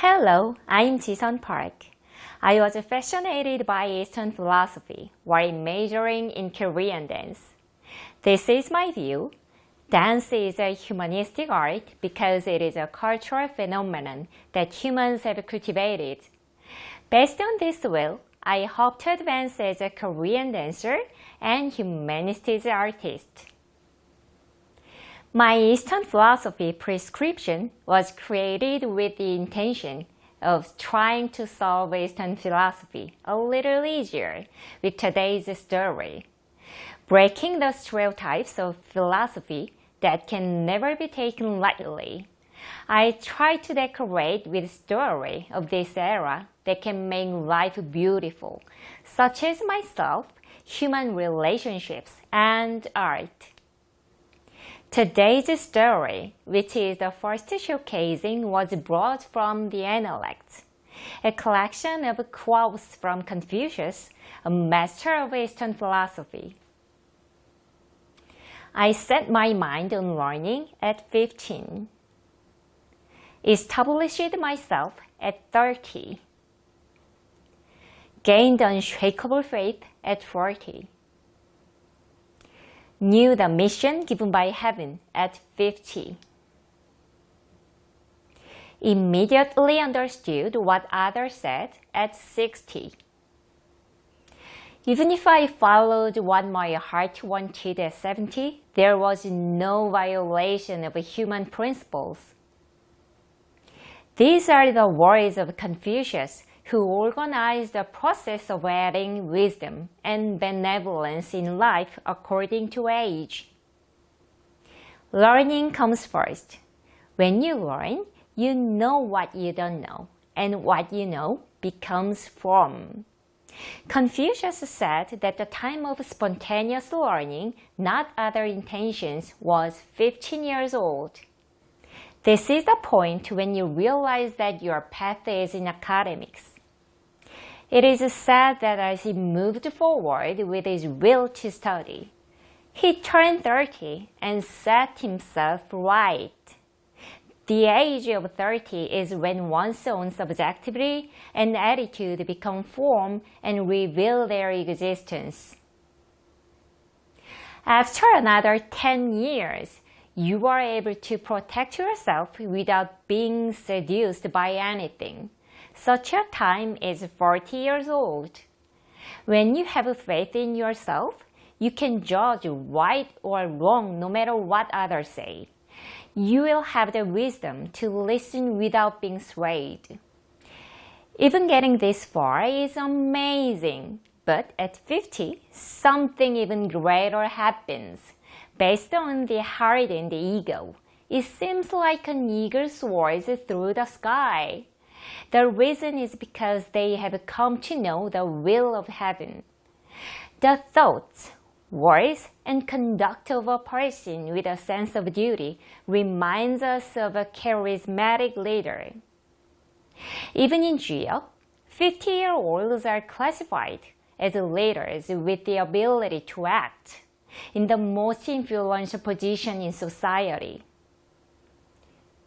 Hello, I'm Jee-seon Park. I was fascinated by Eastern philosophy while majoring in Korean dance. This is my view. Dance is a humanistic art because it is a cultural phenomenon that humans have cultivated. Based on this will, I hope to advance as a Korean dancer and humanities artist. My Eastern philosophy prescription was created with the intention of trying to solve Eastern philosophy a little easier with today's story, breaking the stereotypes of philosophy that can never be taken lightly. I try to decorate with story of this era that can make life beautiful, such as myself, human relationships, and art. Today's story, which is the first showcasing, was brought from the Analects, a collection of quotes from Confucius, a master of Eastern philosophy. I set my mind on learning at 15. Established myself at 30. Gained unshakable faith at 40. Knew the mission given by heaven at 50. Immediately understood what others said at 60. Even if I followed what my heart wanted at 70, there was no violation of human principles. These are the words of Confucius, who organized the process of adding wisdom and benevolence in life according to age. Learning comes first. When you learn, you know what you don't know, and what you know becomes form. Confucius said that the time of spontaneous learning, not other intentions, was 15 years old. This is the point when you realize that your path is in academics. It is said that as he moved forward with his will to study, he turned 30 and set himself right. The age of 30 is when one's own subjectivity and attitude become form and reveal their existence. After another 10 years, you are able to protect yourself without being seduced by anything. Such a time is 40 years old. When you have faith in yourself, you can judge right or wrong no matter what others say. You will have the wisdom to listen without being swayed. Even getting this far is amazing, but at 50, something even greater happens. Based on the heart and the ego, it seems like an eagle soars through the sky. The reason is because they have come to know the will of heaven. The thoughts, words, and conduct of a person with a sense of duty reminds us of a charismatic leader. Even in jail, 50-year-olds are classified as leaders with the ability to act in the most influential position in society.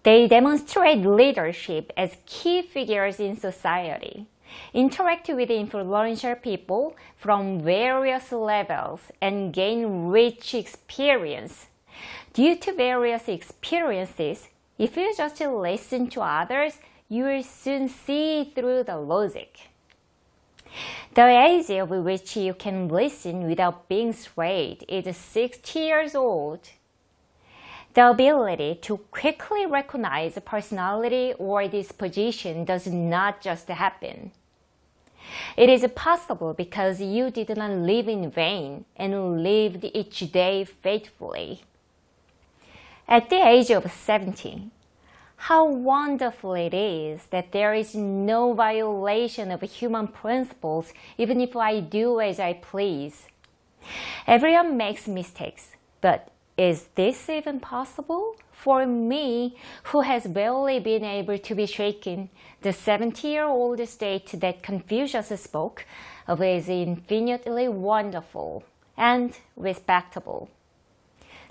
They demonstrate leadership as key figures in society, interact with influential people from various levels, and gain rich experience. Due to various experiences, if you just listen to others, you will soon see through the logic. The age of which you can listen without being swayed is 60 years old. The ability to quickly recognize personality or disposition does not just happen. It is possible because you did not live in vain and lived each day faithfully. At the age of 70, how wonderful it is that there is no violation of human principles even if I do as I please. Everyone makes mistakes, but is this even possible? For me, who has barely been able to be shaken, the 70-year-old state that Confucius spoke of is infinitely wonderful and respectable.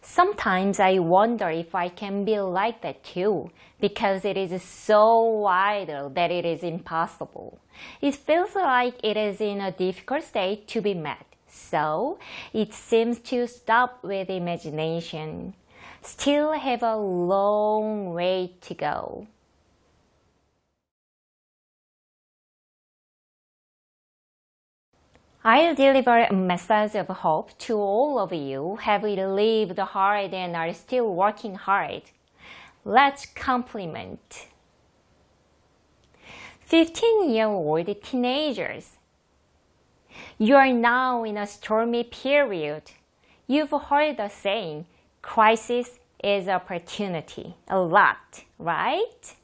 Sometimes I wonder if I can be like that too, because it is so idle that it is impossible. It feels like it is in a difficult state to be met, so it seems to stop with imagination. Still have a long way to go. I'll deliver a message of hope to all of you who have lived hard and are still working hard. Let's compliment 15-year-old teenagers. You are now in a stormy period. You've heard the saying, crisis is opportunity, a lot, right?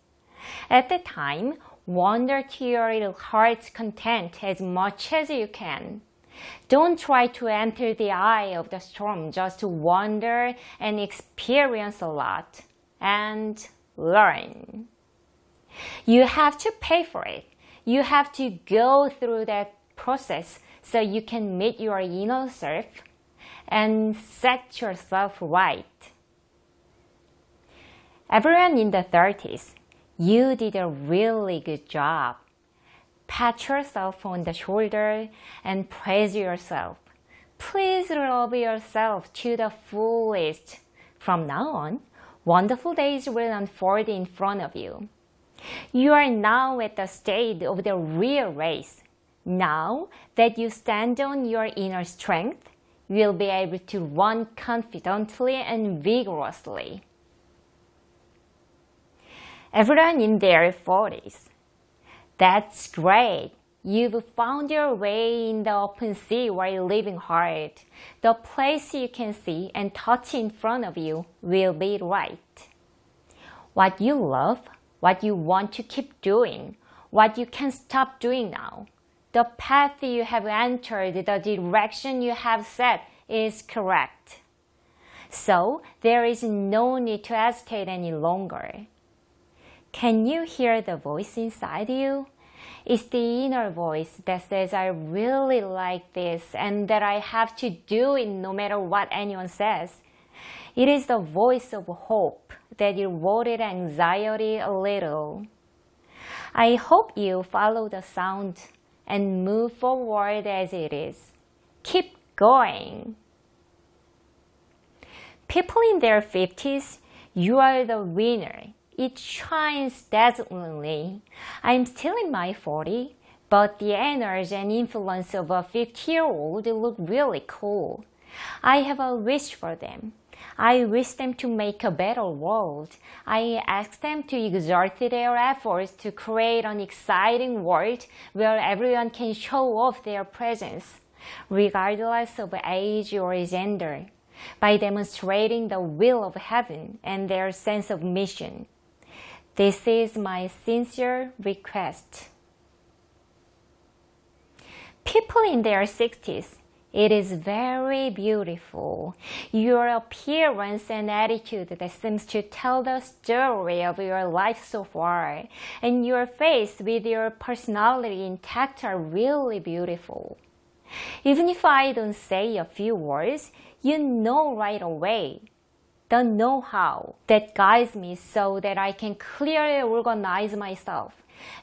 At the time, wander to your heart's content as much as you can. Don't try to enter the eye of the storm, just wander and experience a lot and learn. You have to pay for it. You have to go through that process so you can meet your inner self and set yourself right. Everyone in the 30s, you did a really good job. Pat yourself on the shoulder and praise yourself. Please love yourself to the fullest. From now on, wonderful days will unfold in front of you. You are now at the stage of the real race. Now that you stand on your inner strength, you will be able to run confidently and vigorously. Everyone in their 40s. That's great. You've found your way in the open sea while living hard. The place you can see and touch in front of you will be right. What you love, what you want to keep doing, what you can stop doing now. The path you have entered, the direction you have set is correct. So there is no need to hesitate any longer. Can you hear the voice inside you? It's the inner voice that says, I really like this and that I have to do it no matter what anyone says. It is the voice of hope that eroded anxiety a little. I hope you follow the sound and move forward as it is. Keep going. People in their 50s, you are the winner. It shines dazzlingly. I'm still in my 40s, but the energy and influence of a 50-year-old look really cool. I have a wish for them. I wish them to make a better world. I ask them to exert their efforts to create an exciting world where everyone can show off their presence, regardless of age or gender, by demonstrating the will of heaven and their sense of mission. This is my sincere request. People in their 60s, it is very beautiful. Your appearance and attitude that seems to tell the story of your life so far, and your face with your personality intact are really beautiful. Even if I don't say a few words, you know right away. The know-how that guides me so that I can clearly organize myself,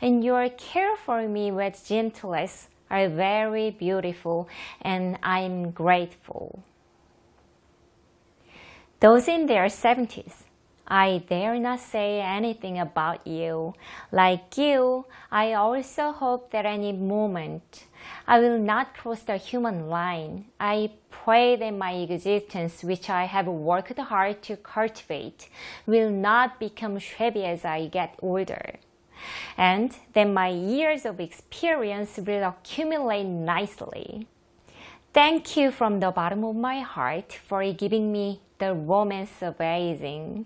and your care for me with gentleness are very beautiful, and I'm grateful. Those in their 70s, I dare not say anything about you. Like you, I also hope that any moment I will not cross the human line. I pray that my existence, which I have worked hard to cultivate, will not become shabby as I get older, and that my years of experience will accumulate nicely. Thank you from the bottom of my heart for giving me the romance of aging.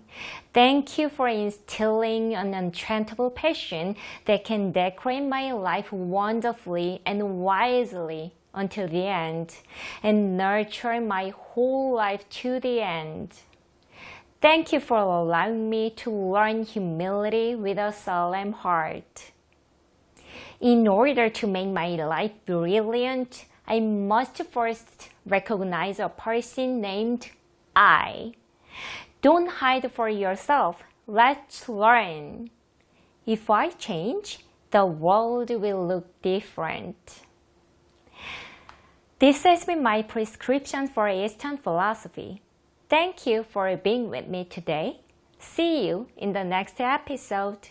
Thank you for instilling an untranslatable passion that can decorate my life wonderfully and wisely until the end, and nurture my whole life to the end. Thank you for allowing me to learn humility with a solemn heart. In order to make my life brilliant, I must first recognize a person named I. Don't hide for yourself. Let's learn. If I change, the world will look different. This has been my prescription for Eastern philosophy. Thank you for being with me today. See you in the next episode.